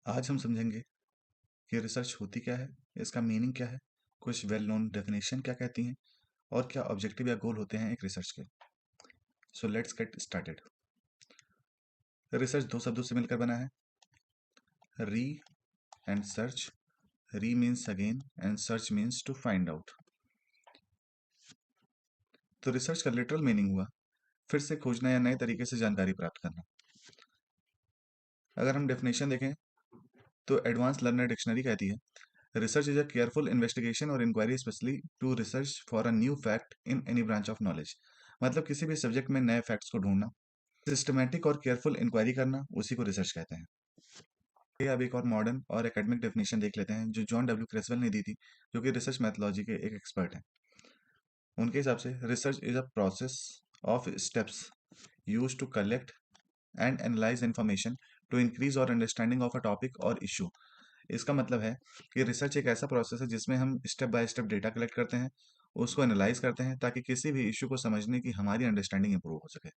आज हम समझेंगे कि रिसर्च होती क्या है, इसका मीनिंग क्या है, कुछ वेल नोन डेफिनेशन क्या कहती हैं और क्या ऑब्जेक्टिव या गोल होते हैं एक रिसर्च के। So let's get started. Research दो शब्दों से मिलकर बना है, re and search. Re means again and search means to find out. तो रिसर्च का लिटरल मीनिंग हुआ फिर से खोजना या नए तरीके से जानकारी प्राप्त करना। अगर हम डेफिनेशन देखें तो एडवांस लर्नर डिक्शनरी कहती है research is a careful investigation और inquiry especially to research for a new fact in any branch of knowledge. मतलब किसी भी सब्जेक्ट में नए फैक्ट्स को ढूंढना, सिस्टमैटिक और केयरफुल इंक्वायरी करना, उसी को रिसर्च कहते हैं। ये अब एक और मॉडर्न और एकेडमिक डेफिनेशन देख लेते हैं जो जॉन डब्ल्यू क्रेसवेल ने दी थी, जो कि रिसर्च मैथोलॉजी के एक एक्सपर्ट हैं। उनके हिसाब से research is a process of steps use to collect and analyse information to increase our understanding of a topic or issue. इसका मतलब है कि रिसर्च एक ऐसा प्रोसेस है जिसमें हम step by step data collect करते हैं, उसको एनालाइज करते हैं ताकि किसी भी इशू को समझने की हमारी अंडरस्टैंडिंग इंप्रूव हो सके।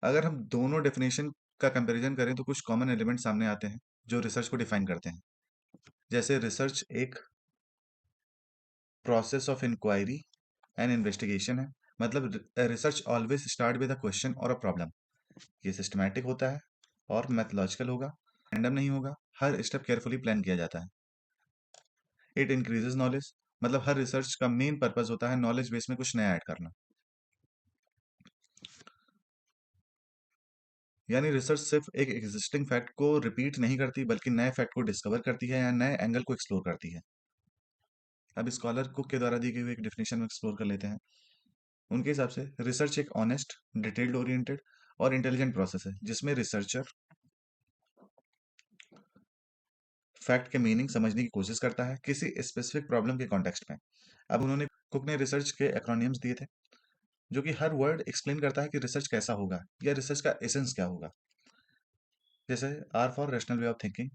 अगर हम दोनों डेफिनेशन का कंपैरिजन करें तो कुछ कॉमन एलिमेंट सामने आते हैं जो रिसर्च को डिफाइन करते हैं। जैसे रिसर्च एक process of inquiry and investigation है, मतलब research always start with a question or a problem. ये सिस्टमैटिक होता है और मैथोलॉजिकल होगा, रैंडम नहीं होगा, हर स्टेप केयरफुली प्लान किया जाता है। इट इंक्रीजेज नॉलेज, मतलब हर रिसर्च का मेन पर्पस होता है नॉलेज बेस में कुछ नया ऐड करना। यानी रिसर्च सिर्फ एक एग्जिस्टिंग फैक्ट को रिपीट नहीं करती बल्कि नए फैक्ट को डिस्कवर करती है या नए एंगल को एक्सप्लोर करती है। अब स्कॉलर कुक के द्वारा दी गई हुई एक डेफिनेशन में एक्सप्लोर कर लेते हैं। उनके हिसाब से रिसर्च एक ऑनेस्ट, डिटेल्ड ओरिएंटेड और इंटेलिजेंट प्रोसेस है जिसमें रिसर्चर फैक्ट के मीनिंग समझने की कोशिश करता है किसी स्पेसिफिक प्रॉब्लम के कॉन्टेक्स्ट में। अब उन्होंने कुक ने रिसर्च के एक्रोनियम्स दिए थे जो कि हर वर्ड एक्सप्लेन करता है कि रिसर्च कैसा होगा या रिसर्च का एसेंस क्या होगा। जैसे R for rational way of thinking,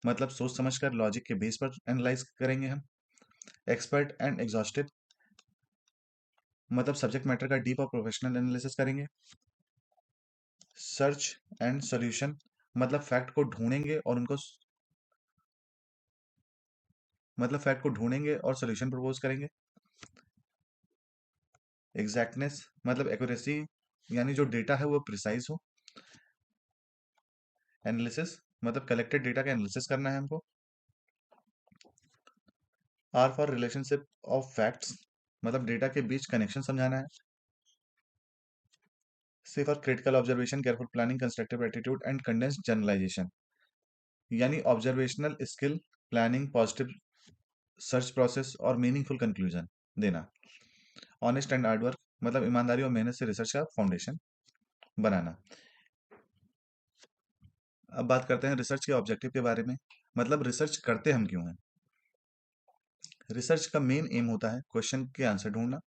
मतलब सोच समझकर लॉजिक के बेस पर एनालाइज करेंगे हम। एक्सपर्ट एंड एग्जॉस्टेड, मतलब सब्जेक्ट मैटर का डीप और प्रोफेशनल एनालिसिस करेंगे। सर्च एंड सॉल्यूशन, मतलब फैक्ट को ढूंढेंगे और सॉल्यूशन प्रपोज करेंगे। एग्जैक्टनेस, मतलब एक्यूरेसी, यानी जो डेटा है वो प्रिसाइज हो। एनालिसिस, मतलब कलेक्टेड डेटा का एनालिसिस करना है हमको। R for relationship of facts, मतलब डेटा के बीच कनेक्शन समझाना है। C for critical observation, careful planning, constructive attitude and condensed generalisation, यानी observational skill, planning, positive search process और मीनिंगफुल कंक्लूजन देना। ऑनेस्ट एंड हार्ड वर्क, मतलब ईमानदारी और मेहनत से रिसर्च का फाउंडेशन बनाना। अब बात करते हैं रिसर्च के ऑब्जेक्टिव के बारे में, मतलब रिसर्च करते हम क्यों हैं। रिसर्च का मेन एम होता है क्वेश्चन के आंसर ढूंढना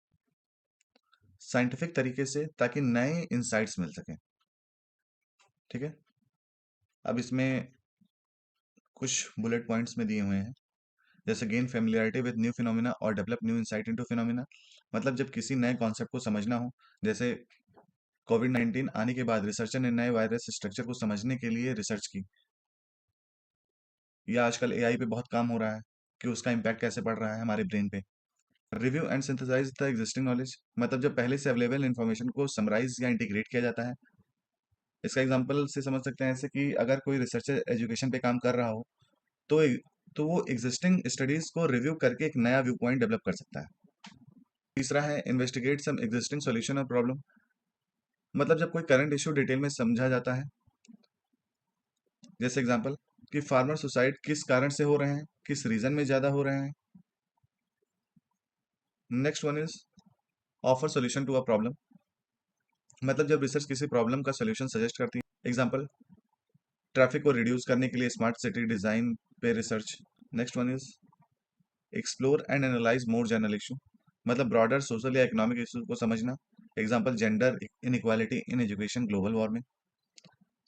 साइंटिफिक तरीके से ताकि नए इंसाइट्स मिल सकें। ठीक है, अब इसमें कुछ बुलेट पॉइंट्स में दिए हुए हैं, जैसे gain familiarity with new phenomena और develop new insight into phenomena, मतलब जब किसी नए कॉन्सेप्ट को समझना हो। जैसे कोविड-19 आने के बाद रिसर्चर ने नए वायरस स्ट्रक्चर को समझने के लिए रिसर्च की, या आजकल एआई पे बहुत काम हो रहा है कि उसका इम्पैक्ट कैसे पड़ रहा है हमारे ब्रेन पे। Review and synthesise the existing knowledge, मतलब जब पहले से अवेलेबल इन्फॉर्मेशन को समराइज या इंटीग्रेट किया जाता है। इसका एग्जांपल से समझ सकते हैं ऐसे कि अगर कोई रिसर्चर एजुकेशन पे काम कर रहा हो तो तो वो एग्जिस्टिंग स्टडीज को रिव्यू करके एक नया व्यू पॉइंट डेवलप कर सकता है। तीसरा है इन्वेस्टिगेट सम एग्जिस्टिंग सॉल्यूशन और प्रॉब्लम, मतलब जब कोई करंट इशू डिटेल में समझा जाता है। जैसे एग्जांपल कि फार्मर सुसाइड किस कारण से हो रहे हैं, किस रीजन में ज़्यादा हो रहे हैं। Next one is offer solution to a problem, मतलब जब रिसर्च किसी प्रॉब्लम का सॉल्यूशन सजेस्ट करती है। एग्जांपल ट्रैफिक को रिड्यूस करने के लिए स्मार्ट सिटी डिज़ाइन पे research. Next one is explore and analyse more general issue, मतलब ब्रॉडर सोशल या इकोनॉमिक इशू को समझना। Example gender inequality in education, global warming.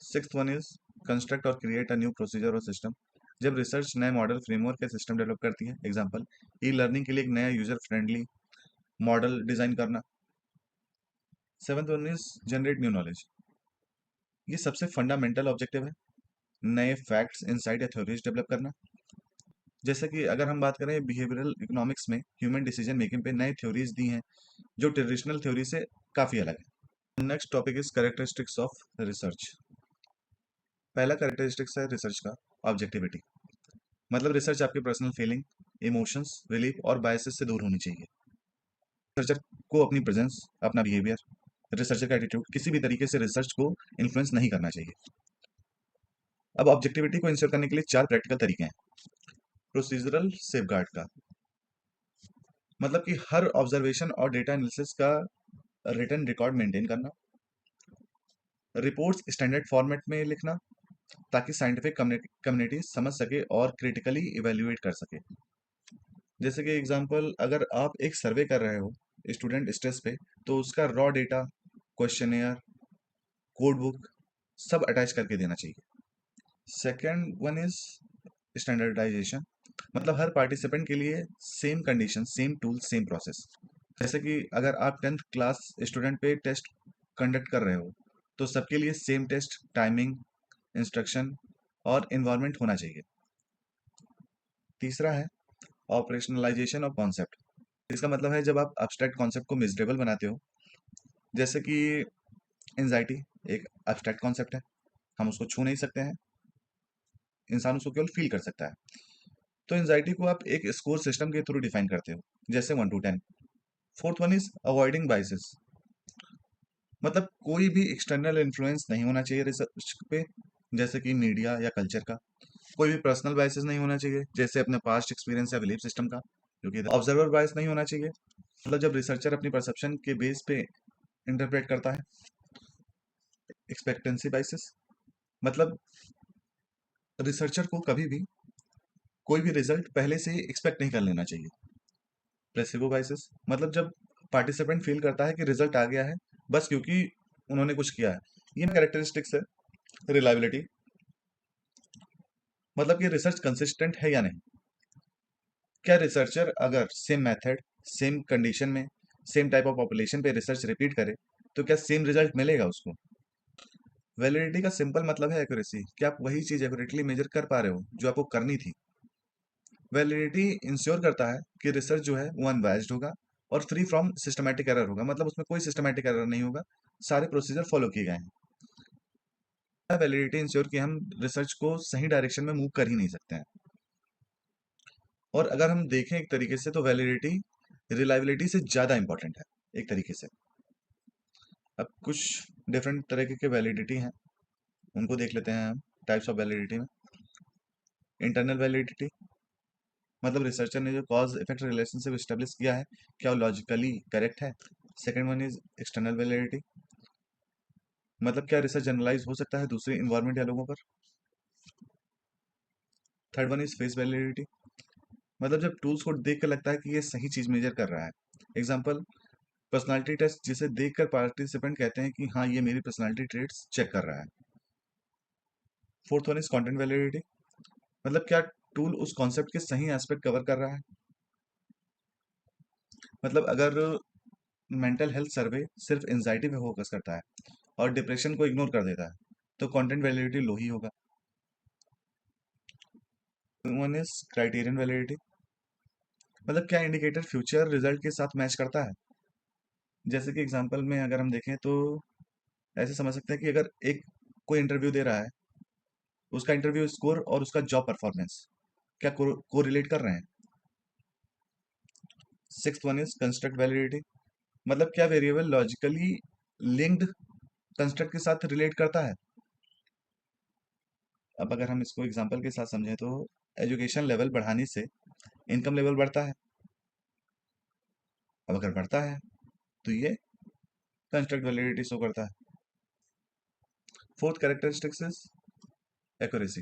Sixth one is construct और क्रिएट अ न्यू प्रोसीजर और system, जब research नए model, framework या system develop करती है। एग्जांपल ई लर्निंग के लिए एक नया यूजर फ्रेंडली मॉडल डिजाइन करना। Seventh one is generate new knowledge, ये सबसे फंडामेंटल ऑब्जेक्टिव है। नए फैक्ट्स, इंसाइट या थ्योरीज डेवलप करना। जैसे कि अगर हम बात करें बिहेवियरल इकोनॉमिक्स में ह्यूमन डिसीजन मेकिंग पे नए थ्योरीज दी हैं जो ट्रेडिशनल थ्योरी से काफ़ी अलग है। Next topic is characteristics of research. पहला कैरेक्टरिस्टिक्स है रिसर्च का ऑब्जेक्टिविटी। मतलब रिसर्च आपकी पर्सनल फीलिंग, इमोशंस, रिलीफ और बायसेस से दूर होनी चाहिए। रिसर्चर को अपनी प्रेजेंस, अपना बिहेवियर, रिसर्चर का एटीट्यूड किसी भी तरीके से रिसर्च को इन्फ्लुएंस नहीं करना चाहिए। अब ऑब्जेक्टिविटी को इंश्योर करने के लिए चार प्रैक्टिकल तरीके हैं। प्रोसीजरल सेफगार्ड का मतलब कि हर ऑब्जर्वेशन और डेटा एनालिसिस का रिटन रिकॉर्ड मेंटेन करना। रिपोर्ट्स स्टैंडर्ड फॉर्मेट में लिखना ताकि साइंटिफिक कम्युनिटी समझ सके और क्रिटिकली इवेल्युएट कर सके। जैसे कि एग्जांपल, अगर आप एक सर्वे कर रहे हो स्टूडेंट स्ट्रेस पे, तो उसका raw data, questionnaire, code book सब अटैच करके देना चाहिए। Second one is standardisation. मतलब हर पार्टिसिपेंट के लिए same condition, same tool, same process. जैसे कि अगर आप 10th क्लास स्टूडेंट पे टेस्ट कंडक्ट कर रहे हो, तो सबके लिए सेम टेस्ट टाइमिंग, इंस्ट्रक्शन और इन्वायरमेंट होना चाहिए। तीसरा है ऑपरेशनलाइजेशन ऑफ कॉन्सेप्ट। इसका मतलब है जब आप एब्स्ट्रैक्ट कॉन्सेप्ट को मेजरेबल बनाते हो। जैसे कि एंजाइटी एक एब्स्ट्रैक्ट कॉन्सेप्ट है, हम उसको छू नहीं सकते हैं, इंसान उसको केवल फील कर सकता है। तो एंजाइटी को आप एक स्कोर सिस्टम के थ्रू डिफाइन करते हो, जैसे 1 to 10। Fourth one is avoiding biases. मतलब कोई भी एक्सटर्नल इन्फ्लुएंस नहीं होना चाहिए रिसर्च पे, जैसे कि मीडिया या कल्चर का। कोई भी पर्सनल बायसेस नहीं होना चाहिए, जैसे अपने पास्ट एक्सपीरियंस या बिलीफ सिस्टम का। क्योंकि ऑब्जर्वर बायस नहीं होना चाहिए, मतलब जब रिसर्चर अपनी परसेप्शन के बेस पे इंटरप्रेट करता है। एक्सपेक्टेंसी बायसेस मतलब रिसर्चर को कभी भी कोई भी रिजल्ट पहले से ही एक्सपेक्ट नहीं कर लेना चाहिए। प्लेसिबो बायसेस मतलब जब पार्टिसिपेंट फील करता है कि रिजल्ट आ गया है बस क्योंकि उन्होंने कुछ किया है। ये कैरेक्टरिस्टिक्स है। रिलायबिलिटी मतलब कि रिसर्च कंसिस्टेंट है या नहीं। क्या रिसर्चर अगर सेम मेथड, सेम कंडीशन में, सेम टाइप ऑफ पॉपुलेशन पे रिसर्च रिपीट करे, तो क्या सेम रिजल्ट मिलेगा उसको। वैलिडिटी का सिंपल मतलब है एक्यूरेसी, कि आप वही चीज एक्यूरेटली मेजर कर पा रहे हो जो आपको करनी थी। वैलिडिटी इंश्योर करता है कि रिसर्च जो है वो अनबायस्ड होगा और फ्री फ्रॉम सिस्टमैटिक एरर होगा। मतलब उसमें कोई सिस्टमैटिक एरर नहीं होगा, सारे प्रोसीजर फॉलो किए गए हैं। वैलिडिटी इंश्योर कि हम रिसर्च को सही डायरेक्शन में मूव कर ही नहीं सकते हैं। और अगर हम देखें एक तरीके से, तो वैलिडिटी रिलायबिलिटी से ज़्यादा इंपॉर्टेंट है एक तरीके से। अब कुछ डिफरेंट तरीके के वैलिडिटी हैं, उनको देख लेते हैं हम। टाइप्स ऑफ वैलिडिटी में इंटरनल वैलिडिटी मतलब रिसर्चर ने जो कॉज इफेक्ट रिलेशनशिप स्टेब्लिश किया है, क्या वो लॉजिकली करेक्ट है। Second one is external validity मतलब क्या रिसर्च जनरलाइज हो सकता है दूसरे इन्वायरमेंट या लोगों पर। Third one is face validity मतलब जब टूल्स को देख कर लगता है कि ये सही चीज मेजर कर रहा है। एग्जाम्पल, पर्सनालिटी टेस्ट जिसे देखकर पार्टिसिपेंट कहते हैं कि हाँ ये मेरी पर्सनालिटी ट्रेट्स चेक कर रहा है। Fourth one is content validity मतलब क्या टूल उस कॉन्सेप्ट के सही एस्पेक्ट कवर कर रहा है। मतलब अगर मेंटल हेल्थ सर्वे सिर्फ एंजाइटी पे फोकस करता है और डिप्रेशन को इग्नोर कर देता है, तो कंटेंट वैलिडिटी लो ही होगा। वन इज क्राइटेरियन वैलिडिटी मतलब क्या इंडिकेटर फ्यूचर रिजल्ट के साथ मैच करता है। जैसे कि एग्जांपल में अगर हम देखें तो ऐसे समझ सकते हैं कि अगर एक कोई इंटरव्यू दे रहा है, उसका इंटरव्यू स्कोर और उसका जॉब परफॉर्मेंस क्या को रिलेट कर रहे हैं। Sixth one is construct validity मतलब क्या वेरिएबल लॉजिकली लिंक्ड कंस्ट्रक्ट के साथ रिलेट करता है। अब अगर हम इसको एग्जांपल के साथ समझें तो एजुकेशन लेवल बढ़ाने से इनकम लेवल बढ़ता है। अब अगर बढ़ता है तो ये कंस्ट्रक्ट वैलिडिटी शो करता है। Fourth characteristics is accuracy.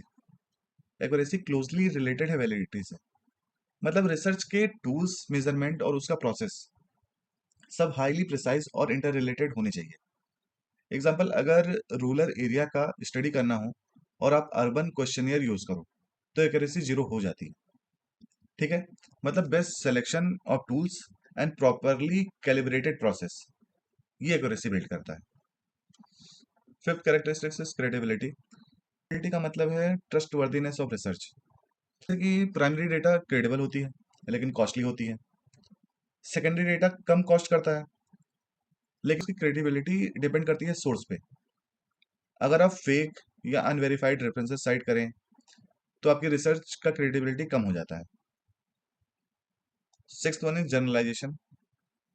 Accuracy closely related है वैलिडिटी से। मतलब रिसर्च के टूल्स, मेजरमेंट और उसका प्रोसेस सब हाईली प्रिसाइज और इंटर रिलेटेड होने चाहिए। एग्जाम्पल, अगर रूरल एरिया का स्टडी करना हो और आप अर्बन क्वेश्चनियर यूज करो, तो एक्यूरेसी जीरो हो जाती है। ठीक है, मतलब best selection of tools and properly calibrated process ये एक्यूरेसी बिल्ड करता है। Fifth characteristics is credibility credibility का मतलब है ट्रस्ट वर्दीनेस ऑफ रिसर्च। जैसे कि प्राइमरी डेटा क्रेडिबल होती है लेकिन कॉस्टली होती है। सेकेंडरी डेटा कम कॉस्ट करता है लेकिन उसकी क्रेडिबिलिटी डिपेंड करती है सोर्स पे। अगर आप फेक या अनवेरिफाइड रेफरेंसेस साइट करें तो आपकी रिसर्च का क्रेडिबिलिटी कम हो जाता है। सिक्स्थ वन इज जनरलाइजेशन,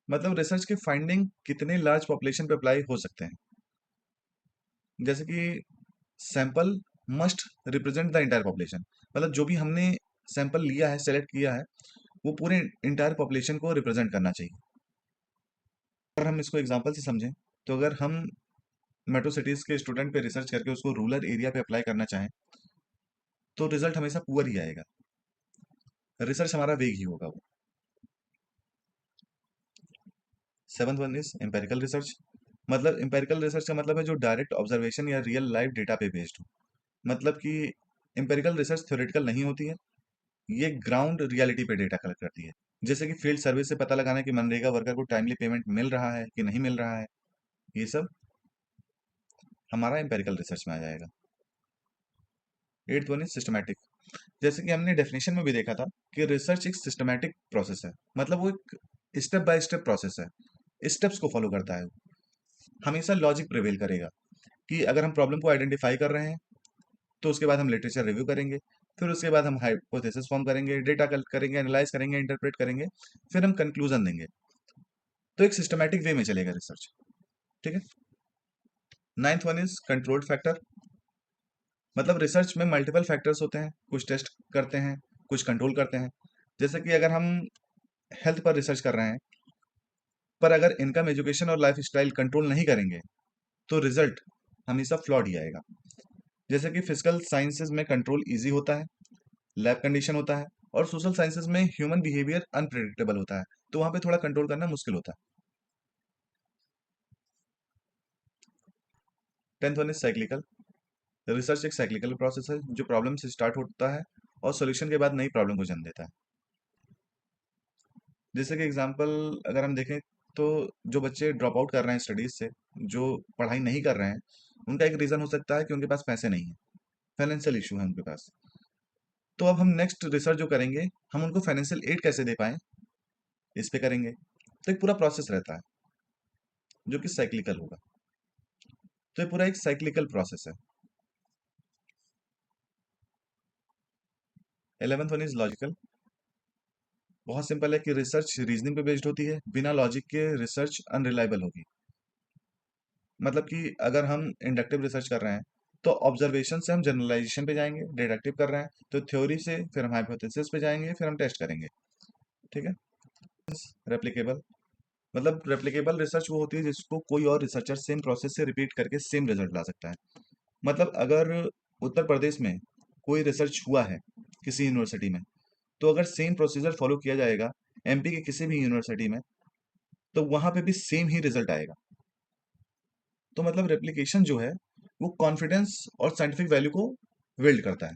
मतलब रिसर्च के फाइंडिंग कितने लार्ज पॉपुलेशन पे अप्लाई हो सकते हैं। जैसे कि sample must represent the entire population, मतलब जो भी हमने सैंपल लिया है, सेलेक्ट किया है, वो पूरे इंटायर पॉपुलेशन को रिप्रेजेंट करना चाहिए। अगर हम इसको एग्जांपल से समझें तो अगर हम मेट्रो सिटीज के स्टूडेंट पे रिसर्च करके उसको रूरल एरिया पे अप्लाई करना चाहें तो रिजल्ट हमेशा पुअर ही आएगा। रिसर्च हमारा वेग ही होगा वो। Seventh one is empirical research, मतलब एम्पेरिकल रिसर्च का मतलब है जो डायरेक्ट ऑब्जर्वेशन या रियल लाइफ डेटा पे बेस्ड हो। मतलब कि एम्पेरिकल रिसर्च थ्योरेटिकल नहीं होती है, ये ग्राउंड रियलिटी पे डेटा कलेक्ट करती है। जैसे कि फील्ड सर्विस से पता लगाना कि मनरेगा वर्कर को टाइमली पेमेंट मिल रहा है कि नहीं मिल रहा है, ये सब हमारा एम्पेरिकल रिसर्च में आ जाएगा। एट्थ वन इज सिस्टमैटिक, जैसे कि हमने डेफिनेशन में भी देखा था कि रिसर्च एक सिस्टमैटिक प्रोसेस है, मतलब वो एक स्टेप बाय स्टेप प्रोसेस है, स्टेप्स को फॉलो करता है। हमेशा लॉजिक प्रिवेल करेगा कि अगर हम प्रॉब्लम को आइडेंटिफाई कर रहे हैं तो उसके बाद हम लिटरेचर रिव्यू करेंगे, फिर उसके बाद हम हाइपोथेसिस फॉर्म करेंगे, डेटा कलेक्ट करेंगे, एनालाइज करेंगे, इंटरप्रेट करेंगे, फिर हम कंक्लूजन देंगे। तो एक सिस्टमैटिक वे में चलेगा रिसर्च। ठीक है। Ninth one is controlled factor, मतलब रिसर्च में मल्टीपल फैक्टर्स होते हैं, कुछ टेस्ट करते हैं, कुछ कंट्रोल करते हैं। जैसे कि अगर हम हेल्थ पर रिसर्च कर रहे हैं पर अगर इनकम, एजुकेशन और लाइफ स्टाइल कंट्रोल नहीं करेंगे तो रिजल्ट हमेशा फ्लॉड ही आएगा। जैसे कि फिजिकल साइंसेज में कंट्रोल इजी होता है, लैब कंडीशन होता है, और सोशल साइंसेज में ह्यूमन बिहेवियर अनप्रिडिक्टेबल होता है, तो वहां पे थोड़ा कंट्रोल करना मुश्किल होता है। Tenth one is cyclical, research एक साइक्लिकल प्रोसेस है जो प्रॉब्लम से स्टार्ट होता है और सॉल्यूशन के बाद नई प्रॉब्लम को जन्म देता है। जैसे कि एग्जांपल अगर हम देखें तो जो बच्चे ड्रॉप आउट कर रहे हैं स्टडीज से, जो पढ़ाई नहीं कर रहे हैं, उनका एक रीज़न हो सकता है कि उनके पास पैसे नहीं है, फाइनेंशियल इशू है उनके पास। तो अब हम नेक्स्ट रिसर्च जो करेंगे, हम उनको फाइनेंशियल एड कैसे दे पाएं, इस पे करेंगे। तो एक पूरा प्रोसेस रहता है जो कि साइक्लिकल होगा। तो ये पूरा एक साइक्लिकल प्रोसेस है। 11th वन इज लॉजिकल, बहुत सिंपल है कि रिसर्च रीजनिंग पे बेस्ड होती है, बिना लॉजिक के रिसर्च अनरिलायबल होगी। मतलब कि अगर हम इंडक्टिव रिसर्च कर रहे हैं तो ऑब्जर्वेशन से हम जनरलाइजेशन पे जाएंगे, डिडक्टिव कर रहे हैं तो थ्योरी से फिर हम हाइपोथेसिस पे जाएंगे, फिर हम टेस्ट करेंगे। ठीक है। रेप्लिकेबल, मतलब रेप्लिकेबल रिसर्च वो होती है जिसको कोई और रिसर्चर सेम प्रोसेस से रिपीट करके सेम रिजल्ट ला सकता है। मतलब अगर उत्तर प्रदेश में कोई रिसर्च हुआ है किसी यूनिवर्सिटी में, तो अगर सेम प्रोसीजर फॉलो किया जाएगा एमपी के किसी भी यूनिवर्सिटी में, तो वहां पे भी सेम ही रिजल्ट आएगा। तो मतलब रेप्लिकेशन जो है वो कॉन्फिडेंस और साइंटिफिक वैल्यू को बिल्ड करता है।